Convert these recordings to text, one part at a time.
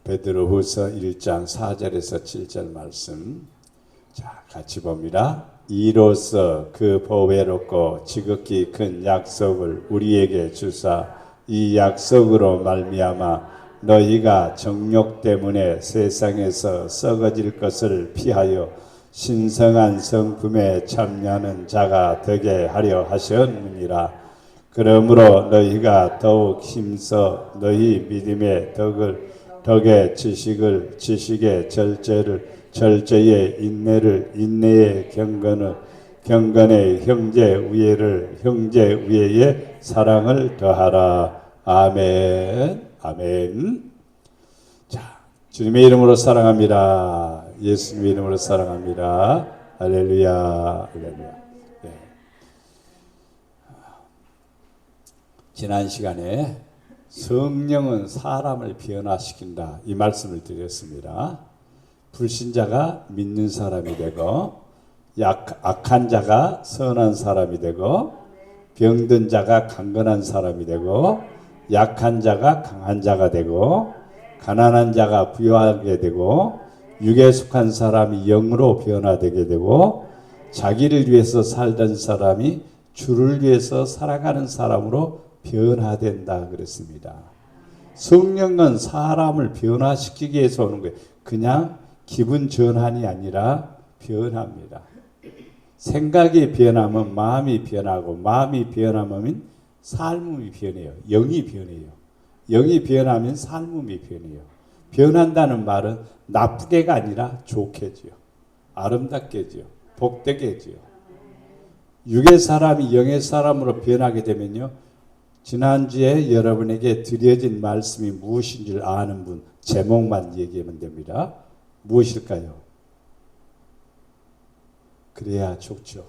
베드로후서 1장 4절에서 7절 말씀. 자, 같이 봅니다. 이로써 그 보배롭고 지극히 큰 약속을 우리에게 주사 이 약속으로 말미암아 너희가 정욕 때문에 세상에서 썩어질 것을 피하여 신성한 성품에 참여하는 자가 되게 하려 하셨느니라. 그러므로 너희가 더욱 힘써 너희 믿음의 덕의 지식의 절제의 인내를 인내의 경건의 형제 우애의 사랑을 더하라. 아멘. 아멘. 자, 주님의 이름으로 사랑합니다. 예수님의 이름으로 사랑합니다. 할렐루야. 할렐루야. 네. 지난 시간에 성령은 사람을 변화시킨다 이 말씀을 드렸습니다. 불신자가 믿는 사람이 되고 악한 자가 선한 사람이 되고 병든 자가 강건한 사람이 되고 약한 자가 강한 자가 되고 가난한 자가 부유하게 되고 육에 속한 사람이 영으로 변화되게 되고 자기를 위해서 살던 사람이 주를 위해서 살아가는 사람으로 변화된다 그랬습니다. 성령은 사람을 변화시키기 위해서 오는 거예요. 그냥 기분 전환이 아니라 변합니다. 생각이 변하면 마음이 변하고 마음이 변하면 삶이 변해요. 영이 변해요. 영이 변하면 삶이 변해요. 변한다는 말은 나쁘게가 아니라 좋게지요. 아름답게지요. 복되게지요. 육의 사람이 영의 사람으로 변하게 되면요. 지난주에 여러분에게 드려진 말씀이 무엇인지를 아는 분 제목만 얘기하면 됩니다. 무엇일까요? 그래야 좋죠.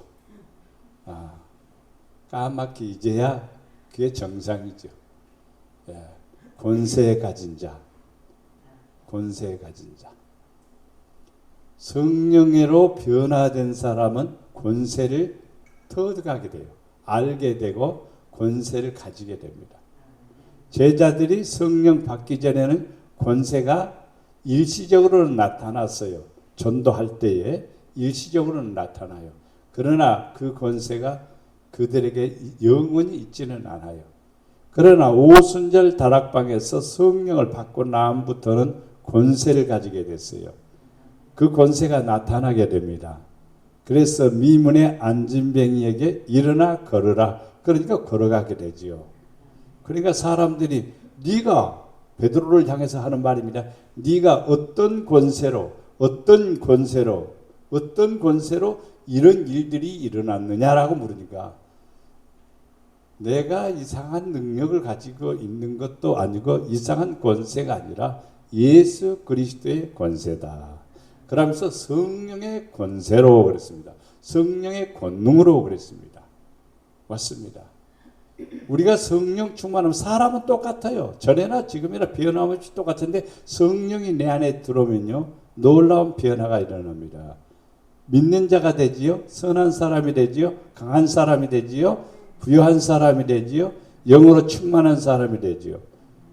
까맣게 이제야 그게 정상이죠. 예. 권세 가진 자. 성령으로 변화된 사람은 권세를 터득하게 돼요. 알게 되고 권세를 가지게 됩니다. 제자들이 성령 받기 전에는 권세가 일시적으로는 나타났어요. 전도할 때에 일시적으로는 나타나요. 그러나 그 권세가 그들에게 영원히 있지는 않아요. 그러나 오순절 다락방에서 성령을 받고 나음부터는 권세를 가지게 됐어요. 그 권세가 나타나게 됩니다. 그래서 미문의 안진뱅이에게 일어나 걸으라. 그러니까 걸어가게 되지요. 그러니까 사람들이 네가 베드로를 향해서 하는 말입니다. 네가 어떤 권세로 이런 일들이 일어났느냐라고 물으니까 내가 이상한 능력을 가지고 있는 것도 아니고 이상한 권세가 아니라 예수 그리스도의 권세다. 그러면서 성령의 권세로 그랬습니다. 성령의 권능으로 그랬습니다. 맞습니다. 우리가 성령 충만하면 사람은 똑같아요. 전에나 지금이나 변함없이 똑같은데 성령이 내 안에 들어오면요. 놀라운 변화가 일어납니다. 믿는 자가 되지요. 선한 사람이 되지요. 강한 사람이 되지요. 부유한 사람이 되지요. 영으로 충만한 사람이 되지요.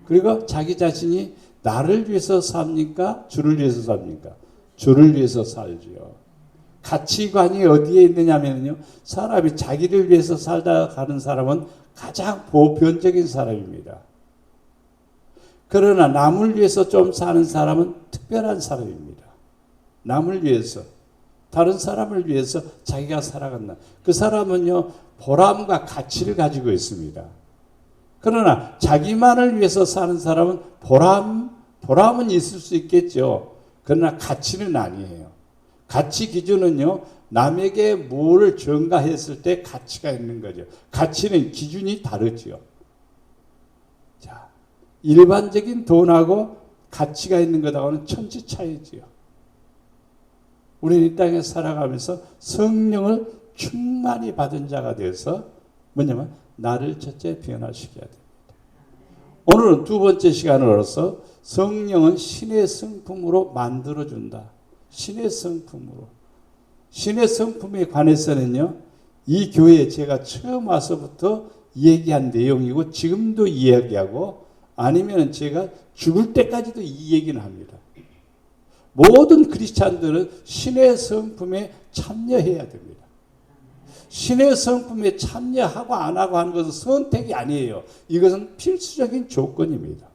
그리고 자기 자신이 나를 위해서 삽니까? 주를 위해서 삽니까? 주를 위해서 살지요. 가치관이 어디에 있느냐면요. 사람이 자기를 위해서 살다 가는 사람은 가장 보편적인 사람입니다. 그러나 남을 위해서 좀 사는 사람은 특별한 사람입니다. 남을 위해서, 다른 사람을 위해서 자기가 살아간다. 그 사람은요, 보람과 가치를 가지고 있습니다. 그러나 자기만을 위해서 사는 사람은 보람은 있을 수 있겠죠. 그러나 가치는 아니에요. 가치 기준은요, 남에게 뭐를 전가했을 때 가치가 있는 거죠. 가치는 기준이 다르죠. 자, 일반적인 돈하고 가치가 있는 것하고는 천지 차이지요. 우리는 이 땅에 살아가면서 성령을 충만히 받은 자가 되어서 뭐냐면 나를 첫째 변화시켜야 됩니다. 오늘은 두 번째 시간으로서 성령은 신의 성품으로 만들어준다. 신의 성품으로. 신의 성품에 관해서는요. 이 교회에 제가 처음 와서부터 얘기한 내용이고 지금도 이야기하고 아니면 제가 죽을 때까지도 이 얘기는 합니다. 모든 크리스찬들은 신의 성품에 참여해야 됩니다. 신의 성품에 참여하고 안 하고 하는 것은 선택이 아니에요. 이것은 필수적인 조건입니다.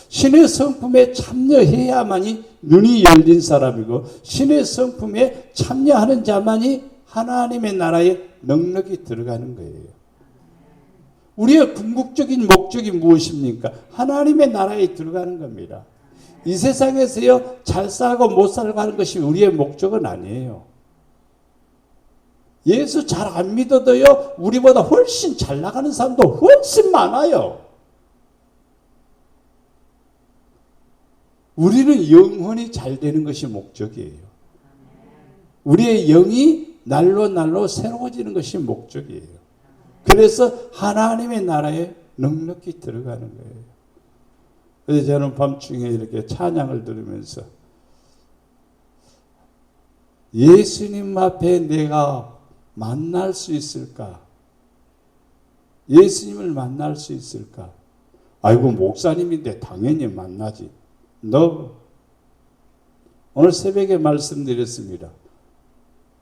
신의 성품에 참여해야만이 눈이 열린 사람이고 신의 성품에 참여하는 자만이 하나님의 나라에 넉넉히 들어가는 거예요. 우리의 궁극적인 목적이 무엇입니까? 하나님의 나라에 들어가는 겁니다. 이 세상에서요 잘 살고 못 살고 하는 것이 우리의 목적은 아니에요. 예수 잘 안 믿어도요 우리보다 훨씬 잘 나가는 사람도 훨씬 많아요. 우리는 영혼이 잘 되는 것이 목적이에요. 우리의 영이 날로 날로 새로워지는 것이 목적이에요. 그래서 하나님의 나라에 넉넉히 들어가는 거예요. 그래서 저는 밤중에 이렇게 찬양을 들으면서 예수님 앞에 내가 만날 수 있을까? 예수님을 만날 수 있을까? 아이고 목사님인데 당연히 만나지. 너 오늘 새벽에 말씀드렸습니다.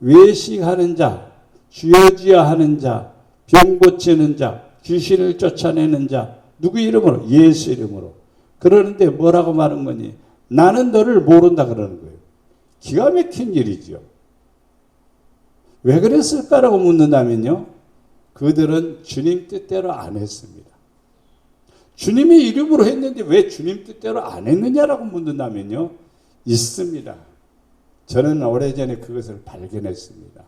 외식하는 자, 주여 주여 하는 자, 병 고치는 자, 귀신을 쫓아내는 자, 누구 이름으로? 예수 이름으로. 그러는데 뭐라고 말한 거니? 나는 너를 모른다 그러는 거예요. 기가 막힌 일이죠. 왜 그랬을까라고 묻는다면요. 그들은 주님 뜻대로 안 했습니다. 주님의 이름으로 했는데 왜 주님 뜻대로 안 했느냐라고 묻는다면요. 있습니다. 저는 오래전에 그것을 발견했습니다.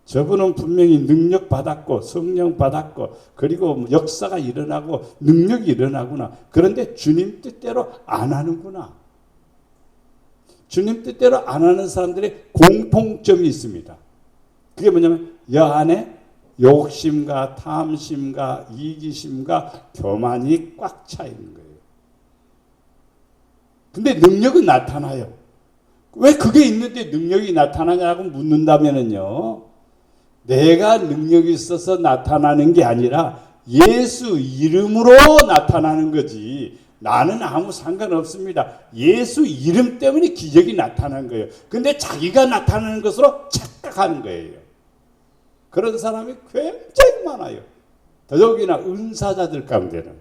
저분은 분명히 능력 받았고 성령 받았고 그리고 역사가 일어나고 능력이 일어나구나. 그런데 주님 뜻대로 안 하는구나. 주님 뜻대로 안 하는 사람들의 공통점이 있습니다. 그게 뭐냐면 여 안에 욕심과 탐심과 이기심과 교만이 꽉 차 있는 거예요. 근데 능력은 나타나요. 왜 그게 있는데 능력이 나타나냐고 묻는다면요. 내가 능력이 있어서 나타나는 게 아니라 예수 이름으로 나타나는 거지. 나는 아무 상관없습니다. 예수 이름 때문에 기적이 나타나는 거예요. 근데 자기가 나타나는 것으로 착각하는 거예요. 그런 사람이 굉장히 많아요. 더더욱이나 은사자들 가운데는.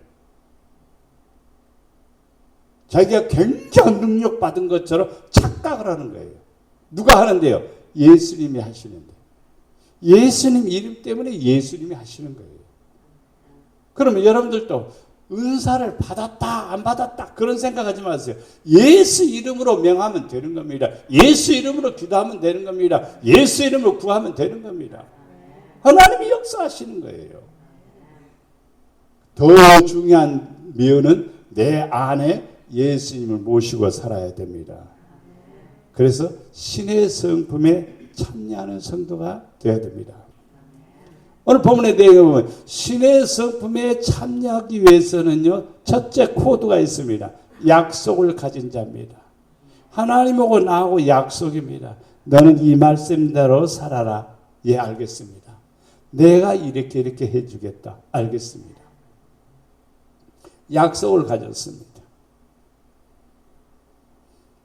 자기가 굉장히 능력 받은 것처럼 착각을 하는 거예요. 누가 하는데요? 예수님이 하시는데. 예수님 이름 때문에 예수님이 하시는 거예요. 그러면 여러분들도 은사를 받았다 안 받았다 그런 생각하지 마세요. 예수 이름으로 명하면 되는 겁니다. 예수 이름으로 기도하면 되는 겁니다. 예수 이름으로 구하면 되는 겁니다. 하나님이 역사하시는 거예요. 더 중요한 면은 내 안에 예수님을 모시고 살아야 됩니다. 그래서 신의 성품에 참여하는 성도가 되어야 됩니다. 오늘 본문의 내용을 보면 신의 성품에 참여하기 위해서는요. 첫째 코드가 있습니다. 약속을 가진 자입니다. 하나님하고 나하고 약속입니다. 너는 이 말씀대로 살아라. 예, 알겠습니다. 내가 이렇게 해주겠다. 알겠습니다. 약속을 가졌습니다.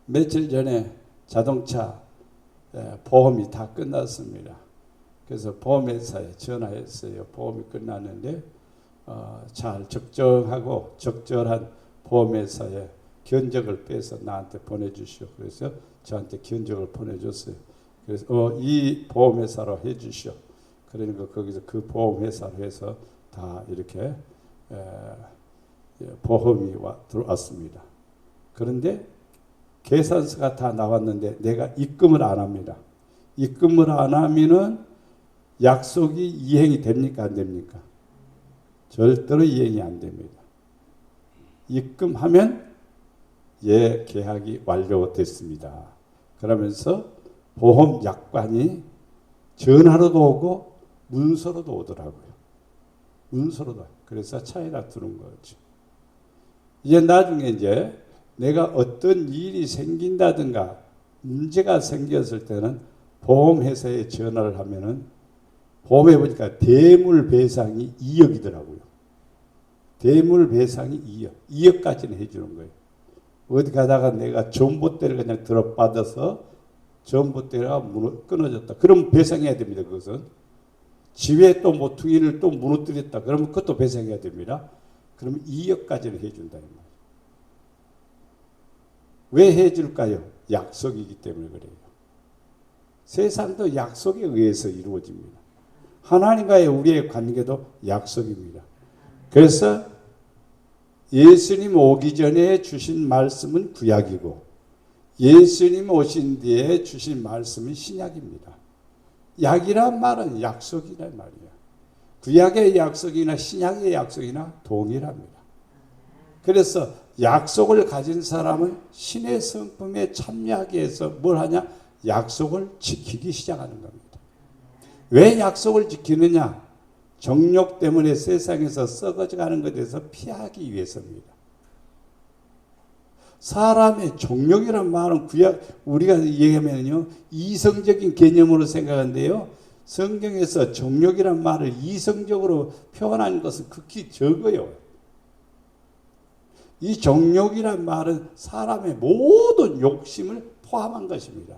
며칠 전에 자동차 보험이 다 끝났습니다. 그래서 보험회사에 전화했어요. 보험이 끝났는데 잘 적정하고 적절한 보험회사에 견적을 빼서 나한테 보내주시오. 그래서 저한테 견적을 보내줬어요. 그래서 이 보험회사로 해주시오. 그러니까 거기서 그 보험회사로 해서 다 이렇게 보험이 들어왔습니다. 그런데 계산서가 다 나왔는데 내가 입금을 안 합니다. 입금을 안 하면은 약속이 이행이 됩니까? 안 됩니까? 절대로 이행이 안 됩니다. 입금하면 예, 계약이 완료됐습니다. 그러면서 보험 약관이 전화로도 오고 문서로도 오더라고요. 문서로도. 그래서 차에다 두는 거죠. 이제 나중에 이제 내가 어떤 일이 생긴다든가 문제가 생겼을 때는 보험회사에 전화를 하면은 보험해 보니까 대물배상이 2억이더라고요. 대물 배상이 2억, 2억까지는 해주는 거예요. 어디 가다가 내가 전봇대를 그냥 들어받아서 전봇대가 끊어졌다. 그럼 배상해야 됩니다. 그것은. 집에 또 모퉁이를 또 무너뜨렸다. 그러면 그것도 배상해야 됩니다. 그러면 2억까지는 해준다. 왜 해줄까요? 약속이기 때문에 그래요. 세상도 약속에 의해서 이루어집니다. 하나님과의 우리의 관계도 약속입니다. 그래서 예수님 오기 전에 주신 말씀은 구약이고 예수님 오신 뒤에 주신 말씀은 신약입니다. 약이란 말은 약속이란 말이에요. 구약의 약속이나 신약의 약속이나 동일합니다. 그래서 약속을 가진 사람은 신의 성품에 참여하기 위해서 뭘 하냐? 약속을 지키기 시작하는 겁니다. 왜 약속을 지키느냐? 정욕 때문에 세상에서 썩어져가는 것에 대해서 피하기 위해서입니다. 사람의 정욕이란 말은 우리가 얘기하면요, 이성적인 개념으로 생각하는데요, 성경에서 정욕이란 말을 이성적으로 표현하는 것은 극히 적어요. 이 정욕이란 말은 사람의 모든 욕심을 포함한 것입니다.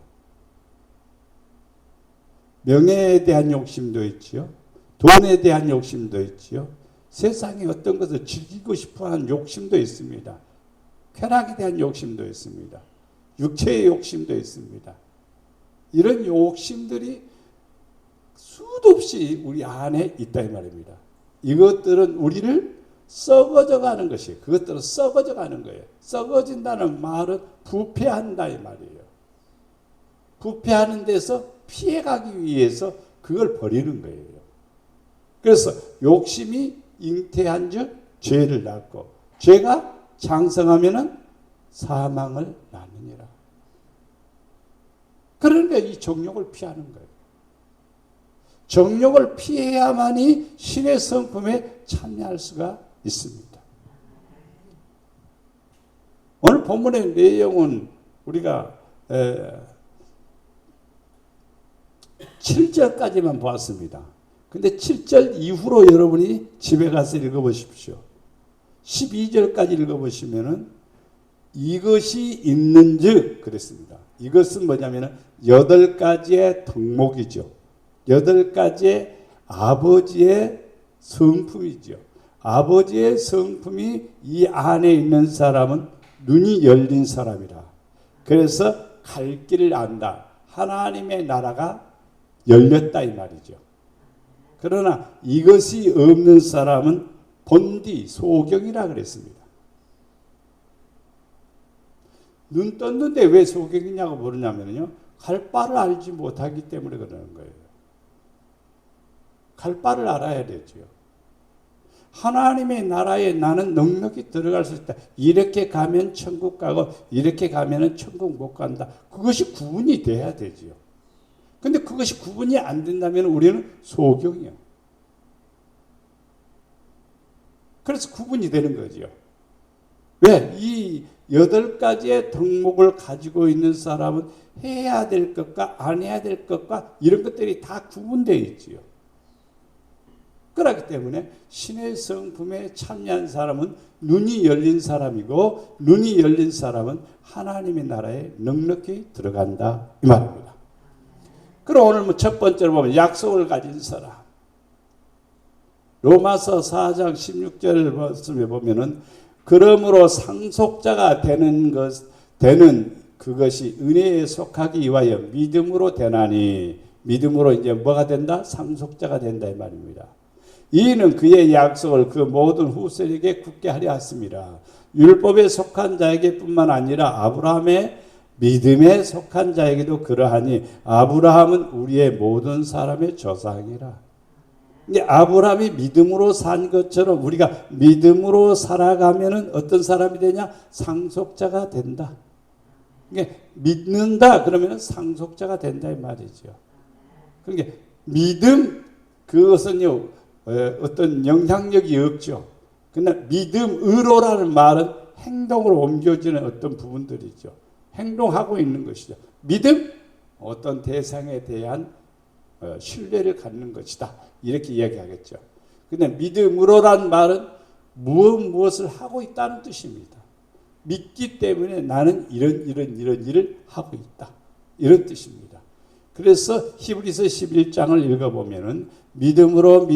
명예에 대한 욕심도 있지요. 돈에 대한 욕심도 있지요. 세상의 어떤 것을 즐기고 싶어하는 욕심도 있습니다. 쾌락에 대한 욕심도 있습니다. 육체의 욕심도 있습니다. 이런 욕심들이 수도 없이 우리 안에 있다 이 말입니다. 이것들은 우리를 썩어져 가는 것이에요. 그것들은 썩어져 가는 거예요. 썩어진다는 말은 부패한다 이 말이에요. 부패하는 데서 피해가기 위해서 그걸 버리는 거예요. 그래서 욕심이 잉태한 즉 죄를 낳고 죄가 장성하면은 사망을 낳느니라. 그러니까 이 정욕을 피하는 거예요. 정욕을 피해야만이 신의 성품에 참여할 수가 있습니다. 오늘 본문의 내용은 우리가 7절까지만 보았습니다. 근데 7절 이후로 여러분이 집에 가서 읽어보십시오. 12절까지 읽어보시면은 이것이 있는즉 그랬습니다. 이것은 뭐냐면은 8가지의 덕목이죠. 8가지의 아버지의 성품이죠. 아버지의 성품이 이 안에 있는 사람은 눈이 열린 사람이라. 그래서 갈 길을 안다. 하나님의 나라가 열렸다 이 말이죠. 그러나 이것이 없는 사람은 본디 소경이라 그랬습니다. 눈 떴는데 왜 소경이냐고 물으냐면요, 갈 바를 알지 못하기 때문에 그러는 거예요. 갈 바를 알아야 되죠. 하나님의 나라에 나는 넉넉히 들어갈 수 있다. 이렇게 가면 천국 가고 이렇게 가면 천국 못 간다. 그것이 구분이 돼야 되죠. 근데 그것이 구분이 안 된다면 우리는 소경이요. 그래서 구분이 되는 거죠. 왜? 이 8가지의 덕목을 가지고 있는 사람은 해야 될 것과 안 해야 될 것과 이런 것들이 다 구분되어 있지요. 그렇기 때문에 신의 성품에 참여한 사람은 눈이 열린 사람이고 눈이 열린 사람은 하나님의 나라에 넉넉히 들어간다 이 말입니다. 그럼 오늘 첫 번째로 보면 약속을 가진 사람. 로마서 4장 16절 말씀에 보면은 그러므로 상속자가 되는 그것이 은혜에 속하기 위하여 믿음으로 되나니 믿음으로 이제 뭐가 된다? 상속자가 된다 이 말입니다. 이는 그의 약속을 그 모든 후세에게 굳게 하려 했습니다. 율법에 속한 자에게 뿐만 아니라 아브라함의 믿음에 속한 자에게도 그러하니 아브라함은 우리의 모든 사람의 조상이라. 아브라함이 믿음으로 산 것처럼 우리가 믿음으로 살아가면은 어떤 사람이 되냐? 상속자가 된다. 그러니까 믿는다 그러면 상속자가 된다 이 말이죠. 그러니까 믿음 그것은요 어떤 영향력이 없죠. 그러나 믿음으로라는 말은 행동으로 옮겨지는 어떤 부분들이죠. 행동하고 있는 것이죠. 믿음 어떤 대상에 대한 신뢰를 갖는 것이다. 이렇게 이야기하겠죠. 근데 믿음으로란 말은 무엇을 하고 있다는 뜻입니다. 믿기 때문에 나는 이런 일을 하고 있다. 이런 뜻입니다. 그래서 히브리서 11장을 읽어보면은 믿음으로.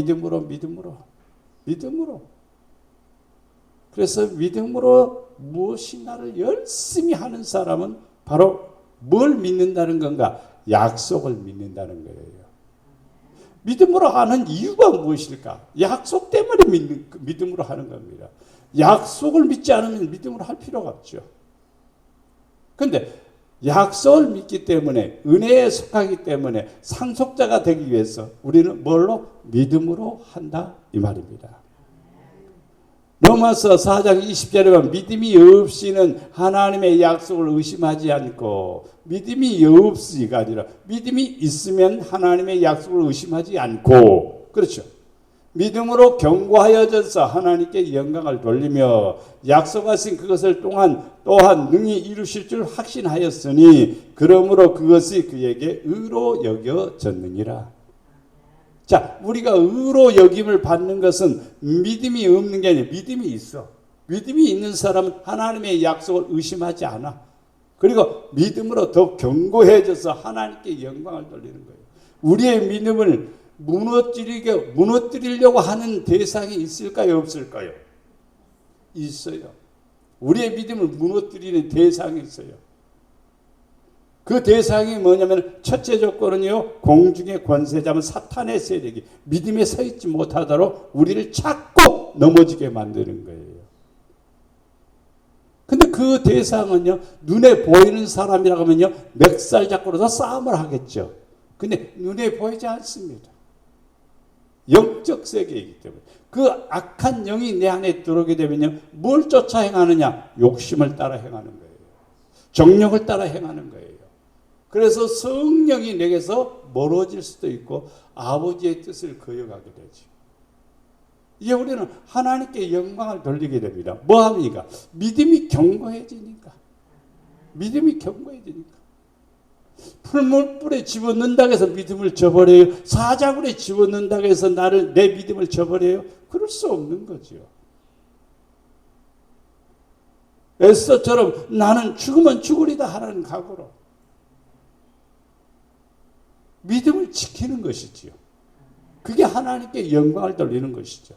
그래서 믿음으로 무엇인가를 열심히 하는 사람은 바로 뭘 믿는다는 건가? 약속을 믿는다는 거예요. 믿음으로 하는 이유가 무엇일까? 약속 때문에 믿음으로 하는 겁니다. 약속을 믿지 않으면 믿음으로 할 필요가 없죠. 그런데 약속을 믿기 때문에, 은혜에 속하기 때문에 상속자가 되기 위해서 우리는 뭘로? 믿음으로 한다 이 말입니다. 로마서 4장 20절에 보면 믿음이 없이는 하나님의 약속을 의심하지 않고, 믿음이 없이가 아니라 믿음이 있으면 하나님의 약속을 의심하지 않고, 그렇죠. 믿음으로 견고하여져서 하나님께 영광을 돌리며 약속하신 그것을 또한 능히 이루실 줄 확신하였으니 그러므로 그것이 그에게 의로 여겨졌느니라. 자, 우리가 의로 여김을 받는 것은 믿음이 없는 게 아니라 믿음이 있어. 믿음이 있는 사람은 하나님의 약속을 의심하지 않아. 그리고 믿음으로 더 견고해져서 하나님께 영광을 돌리는 거예요. 우리의 믿음을 무너뜨리려고 하는 대상이 있을까요? 없을까요? 있어요. 우리의 믿음을 무너뜨리는 대상이 있어요. 그 대상이 뭐냐면 첫째 조건은요, 공중의 권세자면 사탄의 세력이 믿음에 서 있지 못하도록 우리를 자꾸 넘어지게 만드는 거예요. 근데 그 대상은요, 눈에 보이는 사람이라고 하면요, 멱살 잡고서 싸움을 하겠죠. 근데 눈에 보이지 않습니다. 영적 세계이기 때문에. 그 악한 영이 내 안에 들어오게 되면요, 뭘 쫓아 행하느냐? 욕심을 따라 행하는 거예요. 정욕을 따라 행하는 거예요. 그래서 성령이 내게서 멀어질 수도 있고 아버지의 뜻을 거역하게 되죠. 이제 우리는 하나님께 영광을 돌리게 됩니다. 뭐 합니까? 믿음이 견고해지니까. 풀물불에 집어넣는다고 해서 믿음을 저버려요? 사자굴에 집어넣는다고 해서 내 믿음을 저버려요? 그럴 수 없는 거죠. 에스더처럼 나는 죽으면 죽으리다 하라는 각오로 믿음을 지키는 것이지요. 그게 하나님께 영광을 돌리는 것이죠.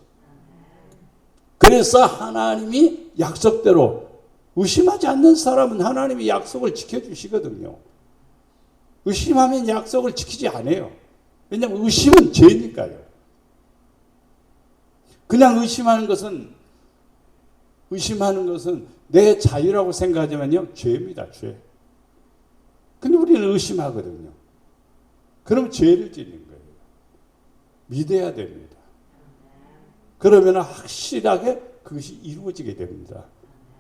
그래서 하나님이 약속대로 의심하지 않는 사람은 하나님이 약속을 지켜주시거든요. 의심하면 약속을 지키지 않아요. 왜냐하면 의심은 죄니까요. 그냥 의심하는 것은 내 자유라고 생각하지만요, 죄입니다. 죄. 근데 우리는 의심하거든요. 그럼 죄를 짓는 거예요. 믿어야 됩니다. 그러면 확실하게 그것이 이루어지게 됩니다.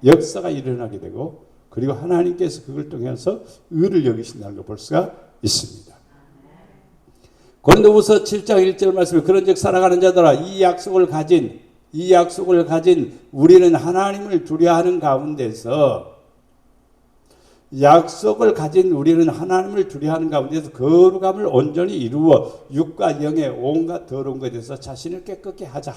역사가 일어나게 되고, 그리고 하나님께서 그걸 통해서 의를 여기신다는 걸 볼 수가 있습니다. 고린도후서 7장 1절 말씀에 그런즉 살아가는 자들아 이 약속을 가진 우리는 하나님을 두려워하는 가운데서 거룩함을 온전히 이루어 육과 영의 온갖 더러운 것에 대해서 자신을 깨끗게 하자.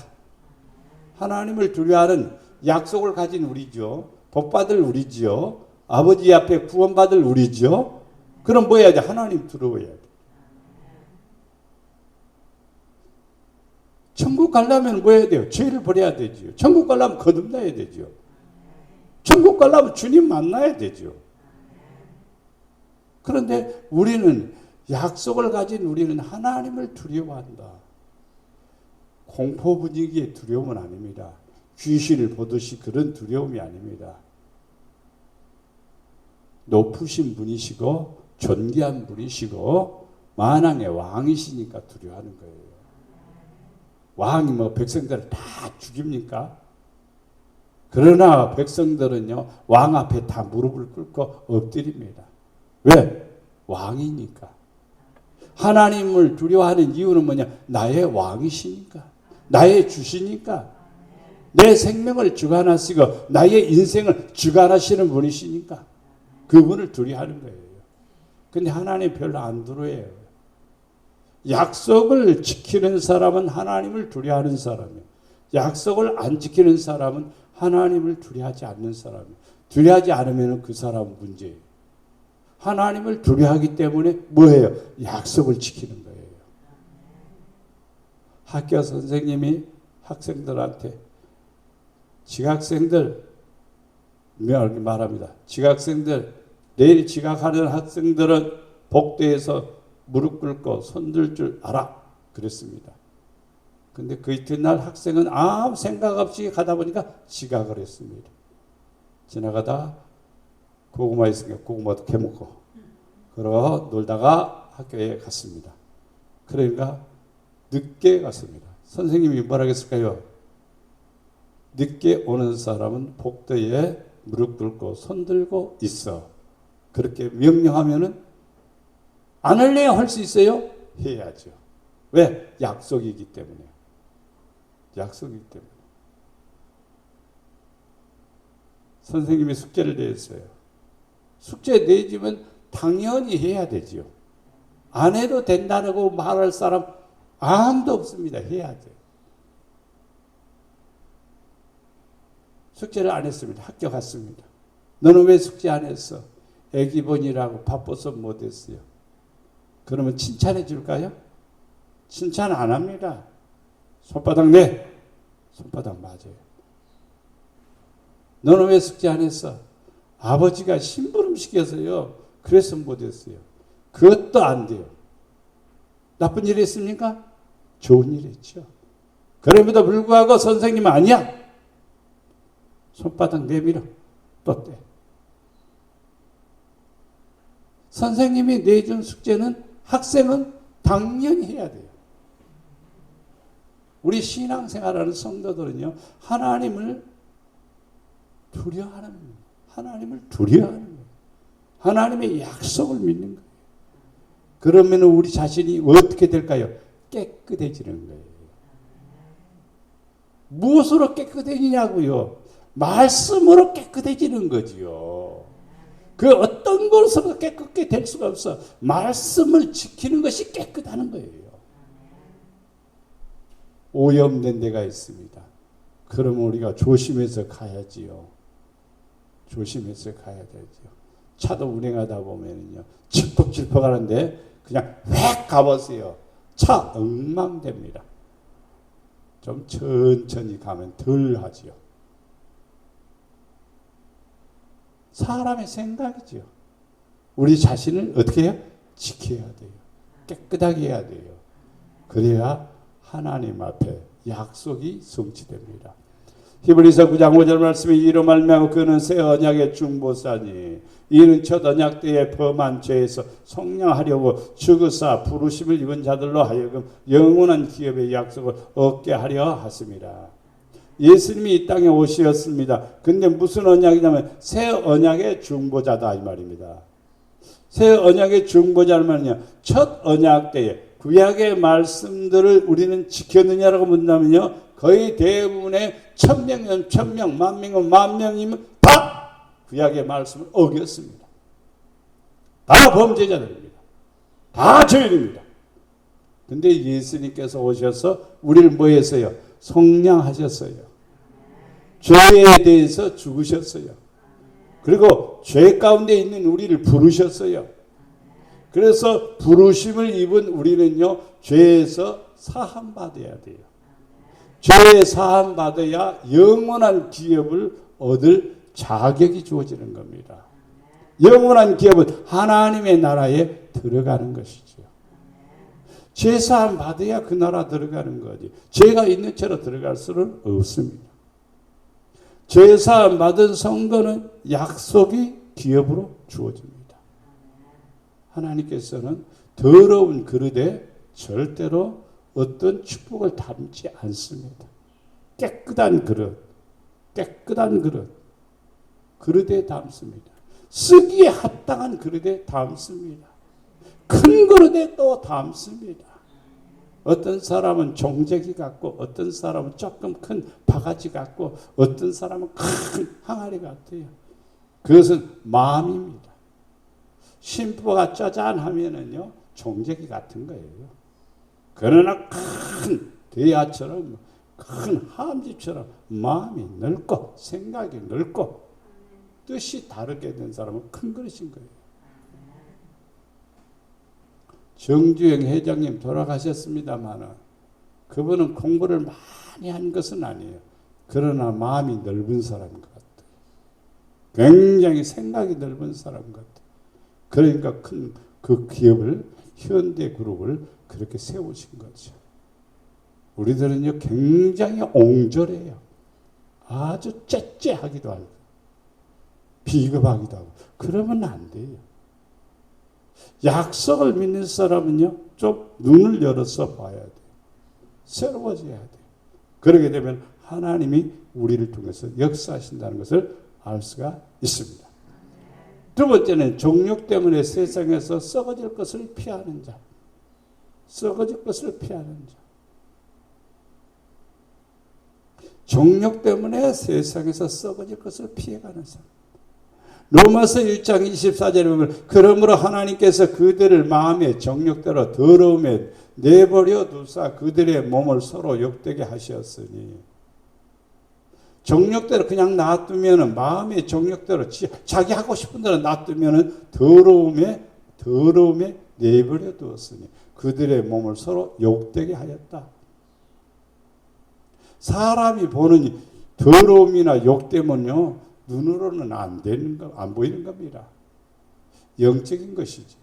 하나님을 두려워하는 약속을 가진 우리죠. 복받을 우리죠. 아버지 앞에 구원받을 우리죠. 그럼 뭐 해야 돼? 하나님 두려워해야 돼. 천국 가려면 뭐 해야 돼요? 죄를 버려야 되죠. 천국 가려면 거듭나야 되죠. 천국 가려면 주님 만나야 되죠. 그런데 우리는 약속을 가진 우리는 하나님을 두려워한다. 공포 분위기의 두려움은 아닙니다. 귀신을 보듯이 그런 두려움이 아닙니다. 높으신 분이시고 존귀한 분이시고 만왕의 왕이시니까 두려워하는 거예요. 왕이 뭐 백성들을 다 죽입니까? 그러나 백성들은요, 왕 앞에 다 무릎을 꿇고 엎드립니다. 왜? 왕이니까. 하나님을 두려워하는 이유는 뭐냐? 나의 왕이시니까. 나의 주시니까. 내 생명을 주관하시고 나의 인생을 주관하시는 분이시니까 그분을 두려워하는 거예요. 근데 하나님 별로 안 두려워해요. 약속을 지키는 사람은 하나님을 두려워하는 사람이에요. 약속을 안 지키는 사람은 하나님을 두려워하지 않는 사람이에요. 두려워하지 않으면 그 사람은 문제예요. 하나님을 두려워하기 때문에 뭐예요? 약속을 지키는 거예요. 학교 선생님이 학생들한테 지각생들 말합니다. 지각생들 내일 지각하는 학생들은 복도에서 무릎 꿇고 손들 줄 알아. 그랬습니다. 근데 그 이튿날 학생은 아무 생각 없이 가다 보니까 지각을 했습니다. 지나가다 고구마 있으니까 고구마도 캐먹고 그러고 놀다가 학교에 갔습니다. 그러니까 늦게 갔습니다. 선생님이 뭐라 했을까요? 늦게 오는 사람은 복도에 무릎 꿇고 손 들고 있어. 그렇게 명령하면은 안 할래요? 할 수 있어요? 해야죠. 왜? 약속이기 때문에. 약속이기 때문에. 선생님이 숙제를 내었어요. 숙제 내주면 당연히 해야 되지요. 안 해도 된다고 말할 사람 아무도 없습니다. 해야 돼요. 숙제를 안 했습니다. 학교 갔습니다. 너는 왜 숙제 안 했어? 애기 보느라고 바빠서 못했어요. 그러면 칭찬해 줄까요? 칭찬 안 합니다. 손바닥 내. 손바닥 맞아요. 너는 왜 숙제 안 했어? 아버지가 심부름 시켜서요. 그래서 못했어요. 그것도 안 돼요. 나쁜 일 했습니까? 좋은 일 했죠. 그럼에도 불구하고 선생님은 아니야. 손바닥 내밀어. 또 떼. 선생님이 내준 숙제는 학생은 당연히 해야 돼요. 우리 신앙생활하는 성도들은요. 하나님을 두려워하는 거예요. 하나님을 두려워하는 거예요. 하나님의 약속을 믿는 거예요. 그러면 우리 자신이 어떻게 될까요? 깨끗해지는 거예요. 무엇으로 깨끗해지냐고요? 말씀으로 깨끗해지는 거지요. 그 어떤 것으로 깨끗게 될 수가 없어. 말씀을 지키는 것이 깨끗하는 거예요. 오염된 데가 있습니다. 그러면 우리가 조심해서 가야지요. 조심해서 가야 되죠. 차도 운행하다 보면요. 칠퍽칠퍽 하는데 그냥 획 가보세요. 차 엉망됩니다. 좀 천천히 가면 덜 하지요. 사람의 생각이죠. 우리 자신을 어떻게 해요? 지켜야 돼요. 깨끗하게 해야 돼요. 그래야 하나님 앞에 약속이 성취됩니다. 히브리서 9장 5절 말씀에 이로 말미암아 그는 새 언약의 중보사니 이는 첫 언약 때에 범한 죄에서 속량하려고 죽으사 부르심을 입은 자들로 하여금 영원한 기업의 약속을 얻게 하려 하십니다. 예수님이 이 땅에 오셨습니다. 근데 무슨 언약이냐면 새 언약의 중보자다 이 말입니다. 새 언약의 중보자는 말이냐? 첫 언약 때에 구약의 말씀들을 우리는 지켰느냐라고 묻는다면요. 거의 대부분의 1000명이면 1000명, 10,000명이면 10,000명이면 다 구약의 말씀을 어겼습니다. 다 범죄자들입니다. 다 죄인입니다. 근데 예수님께서 오셔서 우리를 뭐 했어요? 속량하셨어요. 죄에 대해서 죽으셨어요. 그리고 죄 가운데 있는 우리를 부르셨어요. 그래서 부르심을 입은 우리는요. 죄에서 사함받아야 돼요. 죄에 사함받아야 영원한 기업을 얻을 자격이 주어지는 겁니다. 영원한 기업은 하나님의 나라에 들어가는 것이죠. 죄 사함 받아야 그 나라 들어가는 거지. 죄가 있는 채로 들어갈 수는 없습니다. 죄 사함 받은 성도는 약속이 기업으로 주어집니다. 하나님께서는 더러운 그릇에 절대로 어떤 축복을 담지 않습니다. 깨끗한 그릇, 깨끗한 그릇, 그릇에 담습니다. 쓰기에 합당한 그릇에 담습니다. 큰 그릇에 또 담습니다. 어떤 사람은 종재기 같고 어떤 사람은 조금 큰 바가지 같고 어떤 사람은 큰 항아리 같아요. 그것은 마음입니다. 심보가 짜잔하면은요 종재기 같은 거예요. 그러나 큰 대야처럼 큰 함집처럼 마음이 넓고 생각이 넓고 뜻이 다르게 된 사람은 큰 그릇인 거예요. 정주영 회장님 돌아가셨습니다만 그분은 공부를 많이 한 것은 아니에요. 그러나 마음이 넓은 사람인 것 같아요. 굉장히 생각이 넓은 사람 같아요. 그러니까 큰 그 기업을 현대그룹을 그렇게 세우신 거죠. 우리들은요 굉장히 옹졸해요. 아주 째째하기도 하고 비겁하기도 하고 그러면 안 돼요. 약속을 믿는 사람은요 좀 눈을 열어서 봐야 돼요. 새로워져야 돼요. 그러게 되면 하나님이 우리를 통해서 역사하신다는 것을 알 수가 있습니다. 두 번째는 정욕 때문에 세상에서 썩어질 것을 피하는 자. 썩어질 것을 피하는 자. 정욕 때문에 세상에서 썩어질 것을 피해가는 사람. 로마서 1장 24절에 보면 그러므로 하나님께서 그들을 마음의 정욕대로 더러움에 내버려 두사 그들의 몸을 서로 욕되게 하셨으니 정욕대로 그냥 놔두면은 마음의 정욕대로 자기 하고 싶은 대로 놔두면은 더러움에 내버려 두었으니 그들의 몸을 서로 욕되게 하였다. 사람이 보는 더러움이나 욕되면요 눈으로는 안 보이는 겁니다. 영적인 것이죠.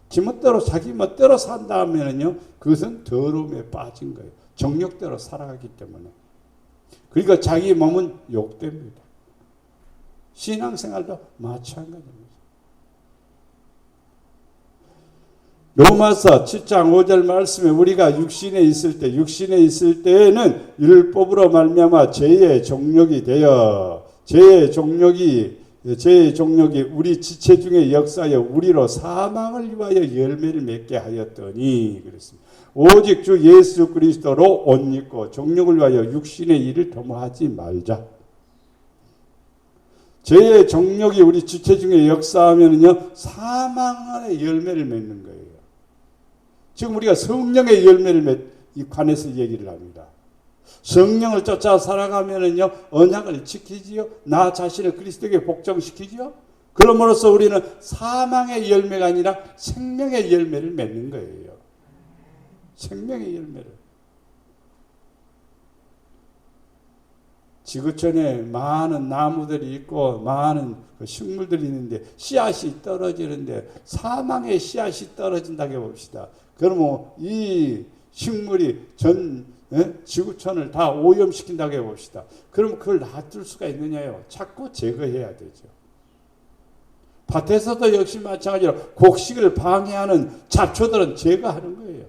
지멋대로 자기 멋대로 산다 하면은요 그것은 더러움에 빠진 거예요. 정욕대로 살아가기 때문에. 그러니까 자기 몸은 욕됩니다. 신앙생활도 마찬가지입니다. 로마서 7장 5절 말씀에 우리가 육신에 있을 때에는 율법으로 말미암아 죄의 종력이 되어 죄의 종력이 우리 지체 중에 역사하여 우리로 사망을 위하여 열매를 맺게 하였더니 그랬습니다. 오직 주 예수 그리스도로 옷 입고 종력을 위하여 육신의 일을 도모하지 말자. 죄의 종력이 우리 지체 중에 역사하면요 사망의 열매를 맺는 거예요. 지금 우리가 성령의 열매를 관해서 얘기를 합니다. 성령을 쫓아 살아가면은요 언약을 지키지요. 나 자신을 그리스도에게 복종시키지요. 그럼으로써 우리는 사망의 열매가 아니라 생명의 열매를 맺는 거예요. 생명의 열매를. 지구촌에 많은 나무들이 있고 많은 식물들이 있는데 씨앗이 떨어지는데 사망의 씨앗이 떨어진다고 봅시다. 그러면 이 식물이 지구촌을 다 오염시킨다고 해봅시다. 그럼 그걸 놔둘 수가 있느냐요? 자꾸 제거해야 되죠. 밭에서도 역시 마찬가지로 곡식을 방해하는 잡초들은 제거하는 거예요.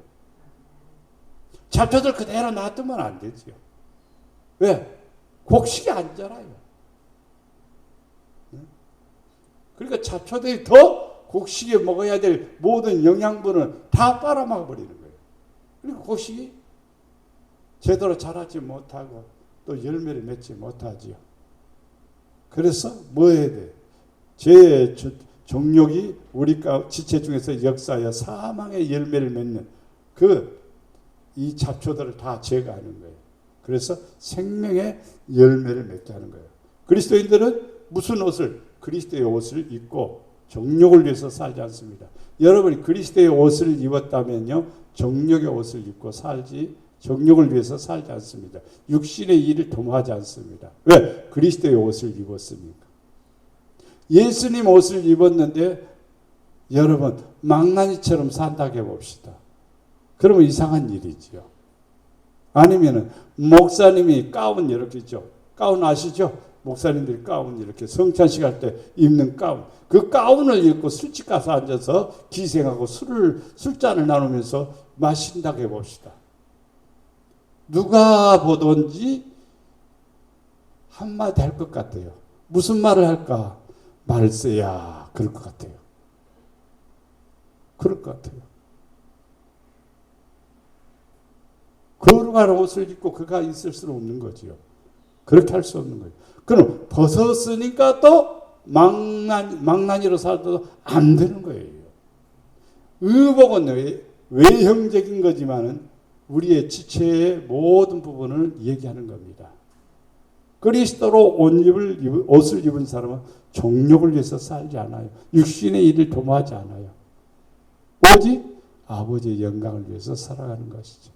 잡초들 그대로 놔두면 안 되죠. 왜? 곡식이 안 자라요. 그러니까 잡초들이 더 곡식에 먹어야 될 모든 영양분을 다 빨아먹어 버리는 거예요. 그리고 곡식이 제대로 자라지 못하고 또 열매를 맺지 못하지요. 그래서 뭐 해야 돼? 죄의 종력이 우리 지체 중에서 역사하여 사망의 열매를 맺는 이 잡초들을 다 제거하는 거예요. 그래서 생명의 열매를 맺게 하는 거예요. 그리스도인들은 무슨 옷을? 그리스도의 옷을 입고 정욕을 위해서 살지 않습니다. 여러분이 그리스도의 옷을 입었다면요 정욕의 옷을 입고 살지 정욕을 위해서 살지 않습니다. 육신의 일을 도모하지 않습니다. 왜? 그리스도의 옷을 입었으니까. 예수님 옷을 입었는데 여러분 망나니처럼 산다고 해봅시다. 그러면 이상한 일이지요. 아니면은 목사님이 가운 이렇게 있죠. 가운 아시죠? 목사님들이 가운 이렇게 성찬식 할 때 입는 가운. 그 가운을 입고 술집 가서 앉아서 기생하고 술잔을 나누면서 마신다고 해봅시다. 누가 보던지 한마디 할 것 같아요. 무슨 말을 할까? 말세야. 그럴 것 같아요. 그럴 것 같아요. 거룩한 옷을 입고 그가 있을 수는 없는 거지요. 그렇게 할 수 없는 거예요. 그럼 벗었으니까 또 망나니로 살도 안 되는 거예요. 의복은 외형적인 거지만은 우리의 지체의 모든 부분을 얘기하는 겁니다. 그리스도로 옷을 입은 사람은 정욕을 위해서 살지 않아요. 육신의 일을 도모하지 않아요. 오직 아버지의 영광을 위해서 살아가는 것이죠.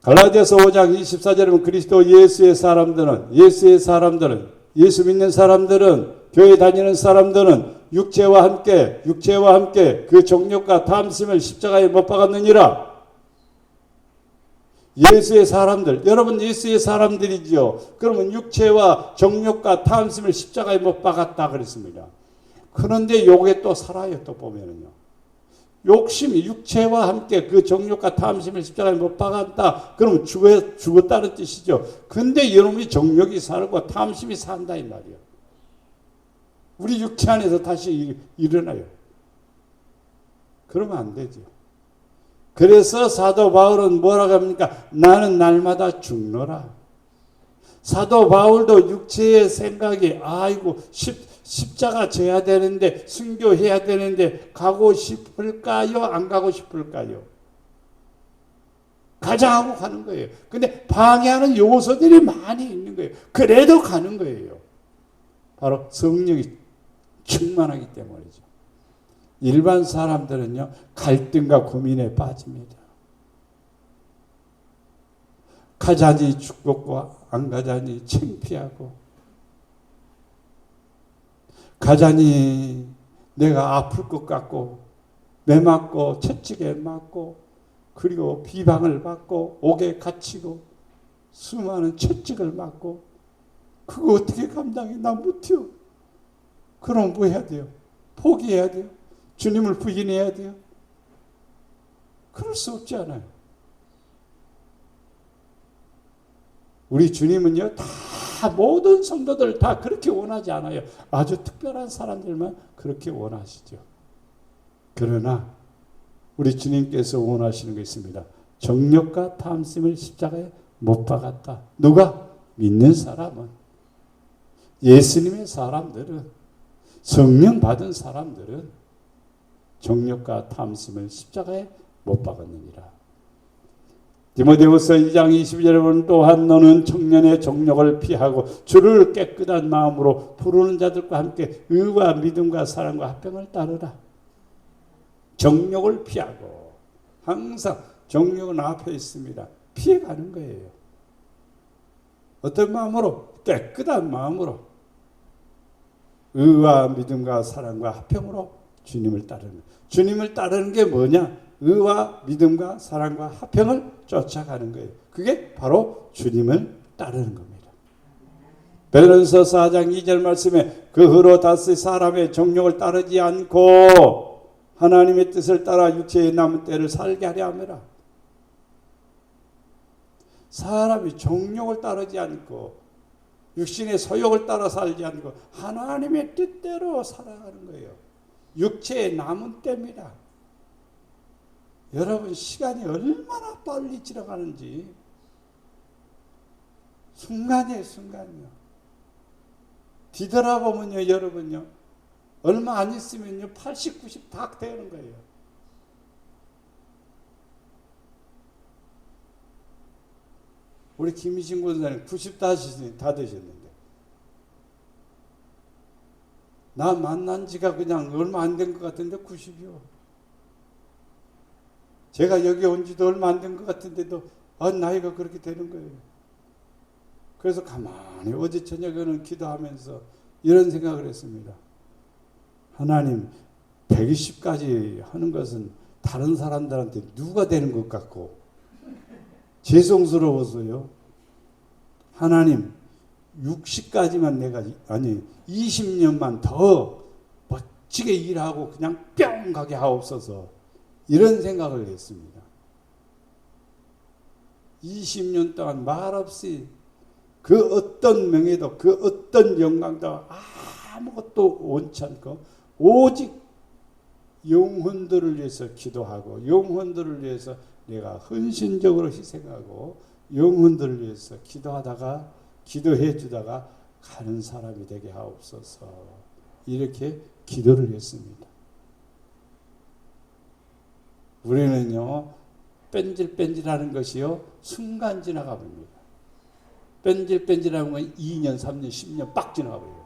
갈라디아서 5장 24절에 보면 그리스도 예수의 사람들은 예수 믿는 사람들은 교회 다니는 사람들은 육체와 함께 그 정욕과 탐심을 십자가에 못 박았느니라. 예수의 사람들, 여러분 예수의 사람들이지요. 그러면 육체와 정욕과 탐심을 십자가에 못 박았다 그랬습니다. 그런데 요게 또 살아요. 또 보면은요. 욕심이 육체와 함께 그 정욕과 탐심을 십자가에 못 박았다. 그러면 죽었다는 뜻이죠. 근데 이놈이 정욕이 살고 탐심이 산다 이 말이에요. 우리 육체 안에서 다시 일어나요. 그러면 안 되죠. 그래서 사도 바울은 뭐라고 합니까? 나는 날마다 죽노라. 사도 바울도 육체의 생각이 아이고 십자가 져야 되는데 순교해야 되는데 가고 싶을까요? 안 가고 싶을까요? 가자 하고 가는 거예요. 근데 방해하는 요소들이 많이 있는 거예요. 그래도 가는 거예요. 바로 성령이 충만하기 때문이죠. 일반 사람들은요, 갈등과 고민에 빠집니다. 가자니 죽겠고 안 가자니 창피하고, 가자니 내가 아플 것 같고, 매 맞고 채찍에 맞고, 그리고 비방을 받고 옥에 갇히고 수많은 채찍을 맞고, 그거 어떻게 감당해? 나 못해요. 그럼 뭐 해야 돼요? 포기해야 돼요? 주님을 부인해야 돼요? 그럴 수 없지 않아요. 우리 주님은요, 다 모든 성도들 다 그렇게 원하지 않아요. 아주 특별한 사람들만 그렇게 원하시죠. 그러나 우리 주님께서 원하시는 게 있습니다. 정욕과 탐심을 십자가에 못 박았다. 누가? 믿는 사람은. 예수님의 사람들은, 성령 받은 사람들은 정욕과 탐심을 십자가에 못 박았느니라. 디모데후서 2장 22절에 보면 또한 너는 청년의 정욕을 피하고 주를 깨끗한 마음으로 부르는 자들과 함께 의와 믿음과 사랑과 화평을 따르라. 정욕을 피하고, 항상 정욕은 앞에 있습니다. 피해가는 거예요. 어떤 마음으로? 깨끗한 마음으로 의와 믿음과 사랑과 화평으로 주님을 따르는 거예요. 주님을 따르는 게 뭐냐? 의와 믿음과 사랑과 화평을 쫓아가는 거예요. 그게 바로 주님을 따르는 겁니다. 베드로전서 4장 2절 말씀에 그 후로 다시 사람의 정욕을 따르지 않고 하나님의 뜻을 따라 육체의 남은 때를 살게 하려 함이라. 사람이 정욕을 따르지 않고 육신의 소욕을 따라 살지 않고 하나님의 뜻대로 살아가는 거예요. 육체의 남은 때입니다. 여러분 시간이 얼마나 빨리 지나가는지 순간이에요. 순간이요. 뒤돌아보면요. 여러분요. 얼마 안 있으면요. 80, 90 다 되는 거예요. 우리 김희신 군사님 90 다 되셨는데 나 만난 지가 그냥 얼마 안 된 것 같은데 90이요. 제가 여기 온 지도 얼마 안 된 것 같은데도 나이가 그렇게 되는 거예요. 그래서 가만히 어제 저녁에는 기도하면서 이런 생각을 했습니다. 하나님 120까지 하는 것은 다른 사람들한테 누가 되는 것 같고 죄송스러워서요. 하나님 60까지만 내가 20년만 더 멋지게 일하고 그냥 뿅 가게 하옵소서. 이런 생각을 했습니다. 20년 동안 말없이 그 어떤 명예도 그 어떤 영광도 아무것도 원치 않고 오직 영혼들을 위해서 기도하고 영혼들을 위해서 내가 헌신적으로 희생하고 영혼들을 위해서 기도해 주다가 가는 사람이 되게 하옵소서. 이렇게 기도를 했습니다. 우리는요, 뺀질뺀질하는 것이요, 순간 지나가 버립니다. 뺀질뺀질하는 건 2년, 3년, 10년 빡 지나가 버려요.